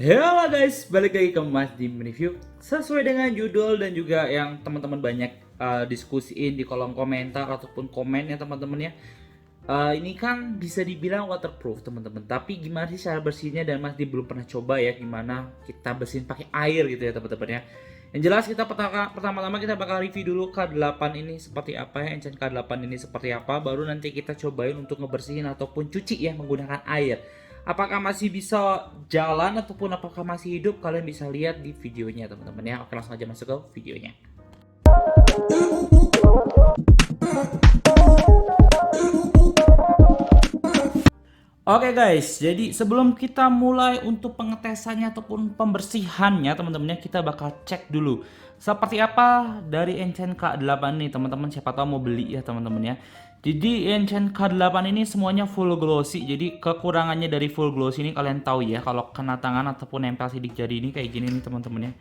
Halo guys, balik lagi ke Mas Dim Review. Sesuai dengan judul dan juga yang teman-teman banyak diskusiin di kolom komentar ataupun komen ya teman-teman ya. Ini kan bisa dibilang waterproof teman-teman. Tapi gimana sih cara bersihnya, dan Mas Dim belum pernah coba ya gimana kita bersihin pakai air gitu ya teman-teman ya. Yang jelas kita pertama-tama kita bakal review dulu K8 ini seperti apa ya, Enchant K8 ini seperti apa, baru nanti kita cobain untuk ngebersihin ataupun cuci ya menggunakan air. Apakah masih bisa jalan ataupun apakah masih hidup, kalian bisa lihat di videonya teman-teman ya. Oke, langsung aja masuk ke videonya. Oke guys, jadi sebelum kita mulai untuk pengetesannya ataupun pembersihannya teman-teman ya, kita bakal cek dulu seperti apa dari Enchant K8 nih teman-teman. Siapa tahu mau beli ya teman-teman ya. Jadi Enchant K8 ini semuanya full glossy. Jadi kekurangannya dari full glossy ini kalian tahu ya, kalau kena tangan ataupun nempel sidik jari ini kayak gini nih teman-teman ya.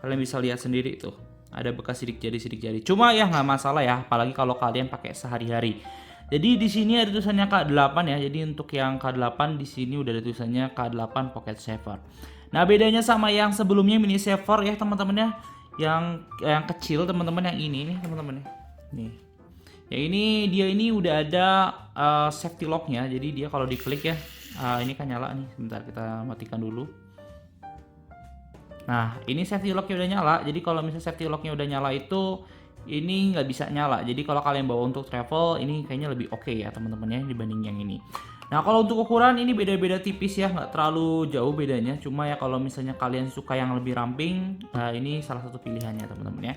Kalian bisa lihat sendiri tuh, ada bekas sidik jari. Cuma ya nggak masalah ya, apalagi kalau kalian pakai sehari-hari. Jadi di sini ada tulisannya K8 ya. Jadi untuk yang K8 di sini udah ada tulisannya K8 Pocket Saver. Nah, bedanya sama yang sebelumnya mini saver ya teman-teman ya. Yang kecil teman-teman, yang ini nih teman-teman ya. Nih. Yang ini dia ini udah ada safety locknya. Jadi dia kalau diklik ya, ini kan nyala nih. Sebentar kita matikan dulu. Nah, ini safety locknya udah nyala. Jadi kalau misalnya safety locknya udah nyala itu ini nggak bisa nyala. Jadi kalau kalian bawa untuk travel ini kayaknya lebih oke ya teman-teman ya dibanding yang ini. Nah, kalau untuk ukuran ini beda-beda tipis ya, nggak terlalu jauh bedanya. Cuma ya kalau misalnya kalian suka yang lebih ramping, nah ini salah satu pilihannya teman-teman ya.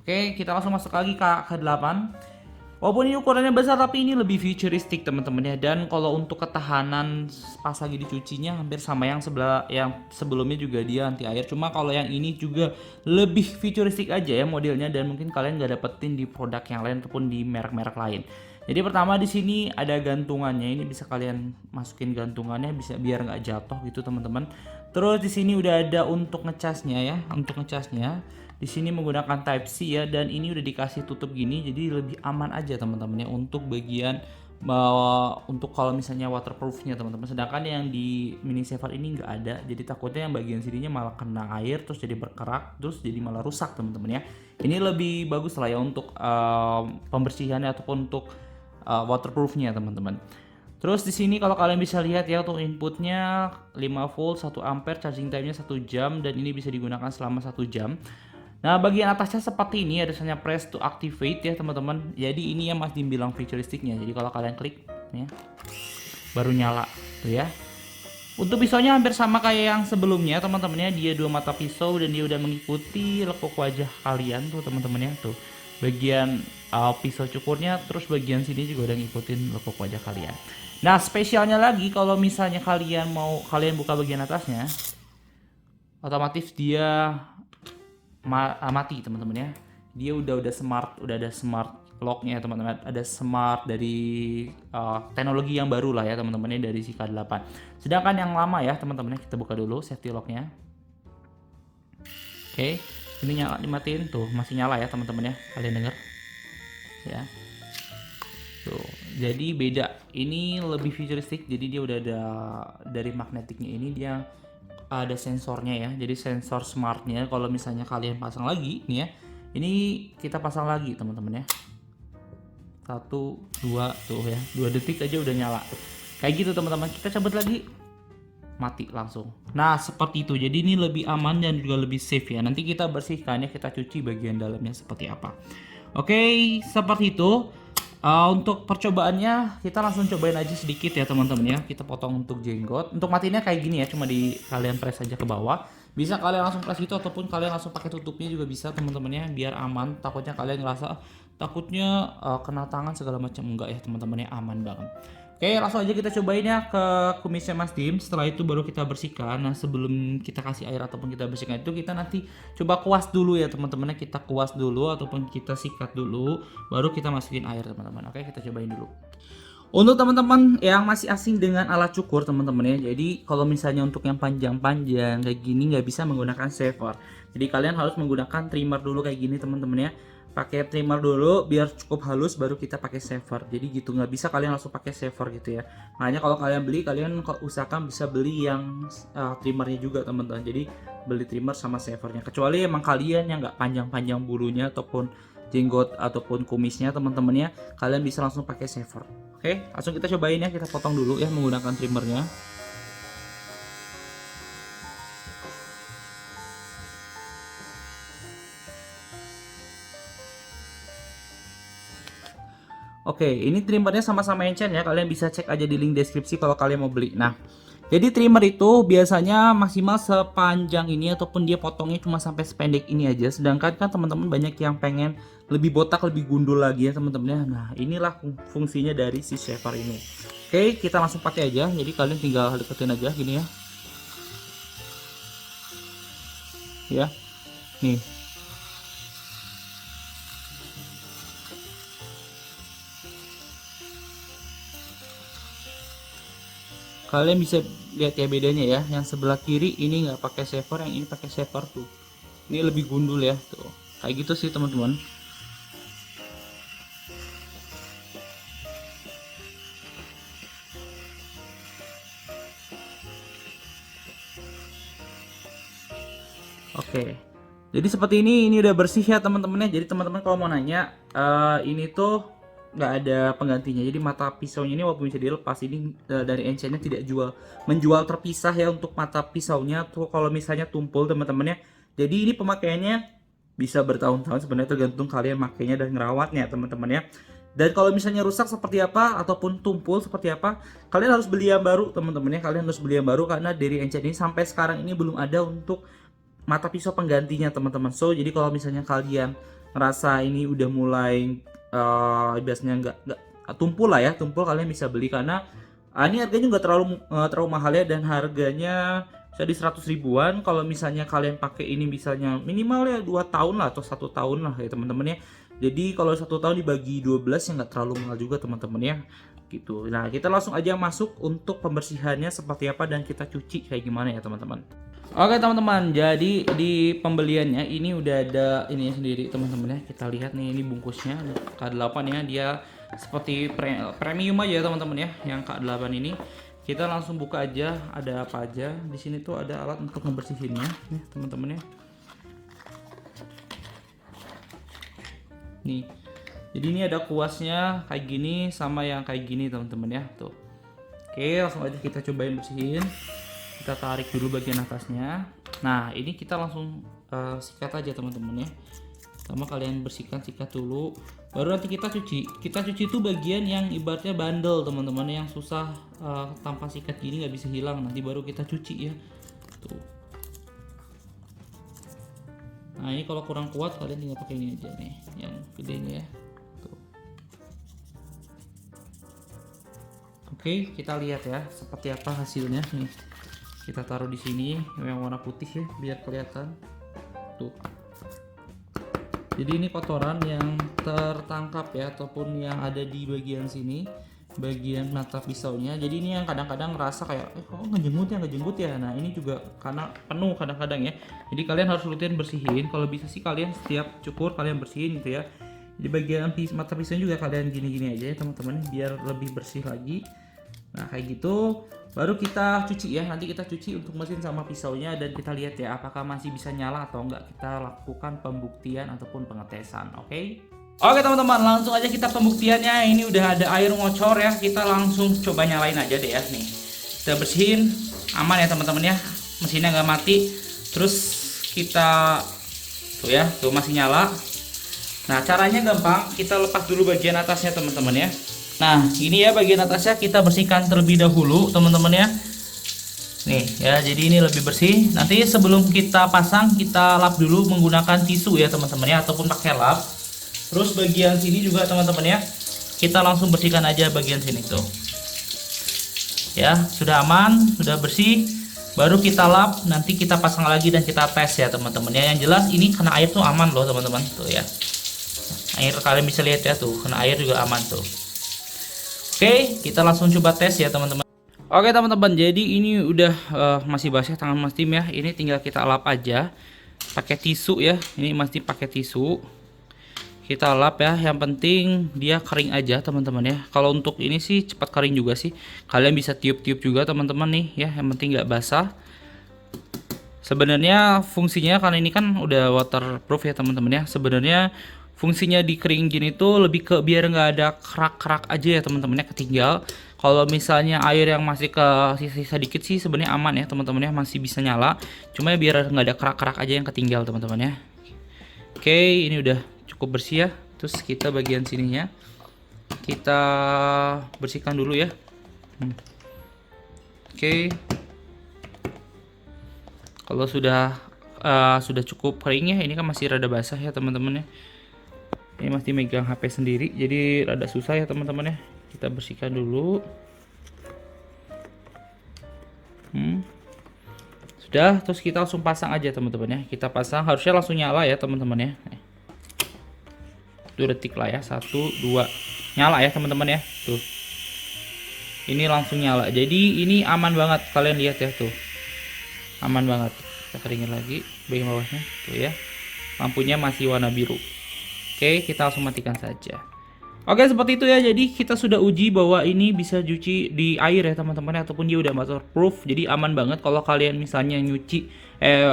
Oke, kita langsung masuk lagi ke 8. Walaupun ini ukurannya besar tapi ini lebih futuristik teman-teman ya. Dan kalau untuk ketahanan pas lagi dicucinya hampir sama yang sebelumnya juga dia anti air. Cuma kalau yang ini juga lebih futuristik aja ya modelnya, dan mungkin kalian nggak dapetin di produk yang lain ataupun di merek-merek lain. Jadi pertama di sini ada gantungannya, ini bisa kalian masukin gantungannya bisa biar nggak jatuh gitu teman-teman. Terus di sini udah ada untuk ngecasnya ya, untuk ngecasnya. Di sini menggunakan Type C ya, dan ini udah dikasih tutup gini jadi lebih aman aja teman-teman ya untuk bagian untuk kalau misalnya waterproofnya teman-teman. Sedangkan yang di mini saver ini nggak ada, jadi takutnya yang bagian sininya malah kena air terus jadi berkerak terus jadi malah rusak teman-teman ya. Ini lebih bagus lah ya untuk pembersihannya ataupun untuk waterproofnya teman-teman. Terus di sini kalau kalian bisa lihat ya, untuk inputnya 5 volt 1 ampere, charging time-nya 1 jam, dan ini bisa digunakan selama 1 jam. Nah, bagian atasnya seperti ini ada tulisannya press to activate ya teman-teman. Jadi ini yang Mas Dim bilang futuristiknya. Jadi kalau kalian klik ya, baru nyala tuh ya. Untuk pisaunya hampir sama kayak yang sebelumnya teman-teman ya. Dia 2 mata pisau dan dia udah mengikuti lekuk wajah kalian tuh teman-teman ya. Tuh bagian pisau cukurnya, terus bagian sini juga udah ngikutin lekuk wajah kalian. Nah, spesialnya lagi kalau misalnya kalian buka bagian atasnya, otomatis dia mati teman-teman ya. Dia udah ada smart locknya teman-teman, ada smart dari teknologi yang baru lah ya teman-teman ya dari si K8. Sedangkan yang lama ya teman-teman ya, kita buka dulu safety locknya. Oke, ini nyala, dimatiin tuh, masih nyala ya teman-teman ya, kalian dengar ya. Tuh, jadi beda, ini lebih futuristik. Jadi dia udah ada dari magnetiknya, ini dia ada sensornya ya, jadi sensor smartnya. Kalau misalnya kalian pasang lagi nih ya, ini kita pasang lagi teman-teman ya, 1 2 tuh ya, 2 detik aja udah nyala kayak gitu teman-teman. Kita cabut lagi, mati langsung. Nah, seperti itu. Jadi ini lebih aman dan juga lebih safe ya. Nanti kita bersihkan ya, kita cuci bagian dalamnya seperti apa. Oke, seperti itu. Untuk percobaannya kita langsung cobain aja sedikit ya teman-teman ya. Kita potong untuk jenggot. Untuk matinya kayak gini ya, cuma kalian press aja ke bawah. Bisa kalian langsung press gitu ataupun kalian langsung pakai tutupnya juga bisa teman-teman ya, biar aman. Takutnya kalian ngerasa takutnya kena tangan segala macam, enggak ya teman-teman ya, aman banget. Oke, langsung aja kita cobain ya ke kumisnya Mas Dim. Setelah itu baru kita bersihkan. Nah, sebelum kita kasih air ataupun kita bersihkan itu, kita nanti coba kuas dulu ya teman-teman. Kita kuas dulu ataupun kita sikat dulu, baru kita masukin air teman-teman. Oke, kita cobain dulu. Untuk teman-teman yang masih asing dengan alat cukur teman-teman ya, jadi kalau misalnya untuk yang panjang-panjang kayak gini nggak bisa menggunakan shaver. Jadi kalian harus menggunakan trimmer dulu kayak gini teman-teman ya. Pakai trimmer dulu biar cukup halus baru kita pakai shaver. Jadi gitu, nggak bisa kalian langsung pakai shaver gitu ya. Makanya kalau kalian beli, kalian usahakan bisa beli yang trimmernya juga teman-teman. Jadi beli trimmer sama shavernya. Kecuali emang kalian yang nggak panjang-panjang bulunya ataupun jenggot ataupun kumisnya teman-teman ya, kalian bisa langsung pakai shaver. Oke, langsung kita cobain ya, kita potong dulu ya menggunakan trimmernya. Oke, ini trimmernya sama-sama Enchan ya, kalian bisa cek aja di link deskripsi kalau kalian mau beli. Nah, jadi trimmer itu biasanya maksimal sepanjang ini ataupun dia potongnya cuma sampai sependek ini aja. Sedangkan kan teman-teman banyak yang pengen lebih botak, lebih gundul lagi ya teman-teman ya. Nah, inilah fungsinya dari si shaver ini. Oke, kita langsung pakai aja. Jadi kalian tinggal deketin aja gini ya. Ya. Nih. Kalian bisa lihat ya bedanya ya, yang sebelah kiri ini nggak pakai shaver, yang ini pakai shaver tuh. Ini lebih gundul ya tuh, kayak gitu sih teman-teman. Oke, jadi seperti ini udah bersih ya teman-teman ya. Jadi teman-teman kalau mau nanya, ini tuh nggak ada penggantinya. Jadi mata pisaunya ini walaupun bisa dilepas, ini dari Enchannya tidak menjual terpisah ya untuk mata pisaunya tuh kalau misalnya tumpul teman-teman ya. Jadi ini pemakaiannya bisa bertahun-tahun sebenarnya, tergantung kalian makainya dan ngerawatnya teman-teman ya. Dan kalau misalnya rusak seperti apa ataupun tumpul seperti apa, kalian harus beli yang baru teman-teman ya. Kalian harus beli yang baru karena dari Enchan ini sampai sekarang ini belum ada untuk mata pisau penggantinya teman-teman. So jadi kalau misalnya kalian ngerasa ini udah mulai biasanya nggak tumpul lah ya, tumpul, kalian bisa beli karena ini harganya nggak terlalu mahal ya, dan harganya jadi 100 ribuan. Kalau misalnya kalian pakai ini misalnya minimal ya 2 tahun lah atau 1 tahun lah ya teman-teman ya. Jadi kalau 1 tahun dibagi 12 ya nggak terlalu mahal juga teman-teman ya gitu. Nah kita langsung aja masuk untuk pembersihannya seperti apa dan kita cuci kayak gimana ya teman-teman. Oke teman-teman, jadi di pembeliannya ini udah ada ininya sendiri teman-teman ya. Kita lihat nih, ini bungkusnya K8 ya, dia seperti premium aja teman-teman ya, yang K8 ini. Kita langsung buka aja, ada apa aja. Di sini tuh ada alat untuk membersihinnya nih teman-teman ya. Nih. Jadi ini ada kuasnya kayak gini sama yang kayak gini teman-teman ya, tuh. Oke, langsung aja kita cobain bersihin. Kita tarik dulu bagian atasnya. Nah ini kita langsung sikat aja teman-teman ya. Sama kalian bersihkan, sikat dulu, baru nanti kita cuci. Kita cuci itu bagian yang ibaratnya bandel teman-teman, yang susah tanpa sikat gini nggak bisa hilang. Nanti baru kita cuci ya. Tuh. Nah ini kalau kurang kuat kalian tinggal pakai ini aja nih, yang gedenya ya. Tuh. Oke, kita lihat ya seperti apa hasilnya nih. Kita taruh di sini yang warna putih ya biar kelihatan. Tuh. Jadi ini kotoran yang tertangkap ya ataupun yang ada di bagian sini, bagian mata pisaunya. Jadi ini yang kadang-kadang ngerasa kayak kok ngejenggut ya. Nah, ini juga karena penuh kadang-kadang ya. Jadi kalian harus rutin bersihin. Kalau bisa sih kalian setiap cukur kalian bersihin gitu ya. Di bagian mata pisau juga kalian gini-gini aja ya teman-teman biar lebih bersih lagi. Nah, kayak gitu. Baru kita cuci ya, nanti kita cuci untuk mesin sama pisaunya dan kita lihat ya apakah masih bisa nyala atau enggak. Kita lakukan pembuktian ataupun pengetesan, oke? Oke teman-teman, langsung aja kita pembuktiannya. Ini udah ada air ngocor ya, kita langsung coba nyalain aja deh ya. Nih, kita bersihin, aman ya teman-teman ya, mesinnya nggak mati. Terus kita tuh ya, tuh masih nyala. Nah caranya gampang, kita lepas dulu bagian atasnya teman-teman ya. Nah ini ya bagian atasnya kita bersihkan terlebih dahulu teman-teman ya. Nih ya, jadi ini lebih bersih. Nanti sebelum kita pasang kita lap dulu menggunakan tisu ya teman-teman ya, ataupun pakai lap. Terus bagian sini juga teman-teman ya, kita langsung bersihkan aja bagian sini tuh. Ya sudah aman, sudah bersih. Baru kita lap, nanti kita pasang lagi dan kita tes ya teman-teman ya. Yang jelas ini kena air tuh aman loh teman-teman tuh ya. Air kalian bisa lihat ya tuh, kena air juga aman tuh. Oke, kita langsung coba tes ya teman-teman. Oke teman-teman, jadi ini udah masih basah tangan Mas Tim ya. Ini tinggal kita lap aja pakai tisu ya. Ini Mas Tim pakai tisu. Kita lap ya. Yang penting dia kering aja teman-teman ya. Kalau untuk ini sih cepat kering juga sih. Kalian bisa tiup-tiup juga teman-teman nih ya. Yang penting nggak basah. Sebenarnya fungsinya karena ini kan udah waterproof ya teman-teman ya. Sebenarnya fungsinya di kering gini tuh lebih ke biar nggak ada kerak-kerak aja ya teman-teman ya, ketinggal. Kalau misalnya air yang masih ke sisa-sisa dikit sih sebenarnya aman ya teman-teman ya, masih bisa nyala. Cuma ya biar nggak ada kerak-kerak aja yang ketinggal teman-teman ya. Oke, ini udah cukup bersih ya. Terus kita bagian sininya kita bersihkan dulu ya. Oke. Kalau sudah cukup kering ya, ini kan masih rada basah ya teman-teman ya. Ini masih megang HP sendiri, jadi rada susah ya teman-teman ya. Kita bersihkan dulu. Sudah, terus kita langsung pasang aja teman-teman ya. Kita pasang, harusnya langsung nyala ya teman-teman ya. 2 detik lah ya, 1, 2, nyala ya teman-teman ya. Tuh, ini langsung nyala. Jadi ini aman banget, kalian lihat ya tuh. Aman banget. Kita keringin lagi bagian bawahnya tuh ya, lampunya masih warna biru. Oke, kita langsung matikan saja. Oke, seperti itu ya. Jadi kita sudah uji bahwa ini bisa cuci di air ya teman-teman, ataupun dia udah waterproof. Jadi aman banget kalau kalian misalnya nyuci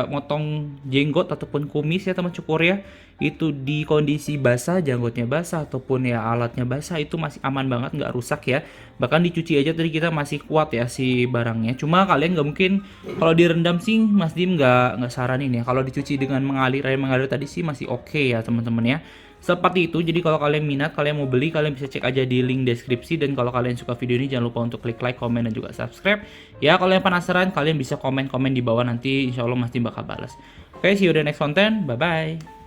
motong jenggot ataupun kumis ya teman cukur ya, itu di kondisi basah, jenggotnya basah ataupun ya alatnya basah, itu masih aman banget, nggak rusak ya. Bahkan dicuci aja tadi kita masih kuat ya si barangnya. Cuma kalian nggak mungkin kalau direndam sih, Mas Dim nggak saranin ya. Kalau dicuci dengan mengalir air mengalir tadi sih masih oke ya teman-teman ya. Seperti itu. Jadi kalau kalian minat, kalian mau beli, kalian bisa cek aja di link deskripsi. Dan kalau kalian suka video ini, jangan lupa untuk klik like, komen, dan juga subscribe. Ya, kalau yang penasaran, kalian bisa komen-komen di bawah, nanti insya Allah Mas Tim bakal balas. Oke, see you the next content. Bye-bye.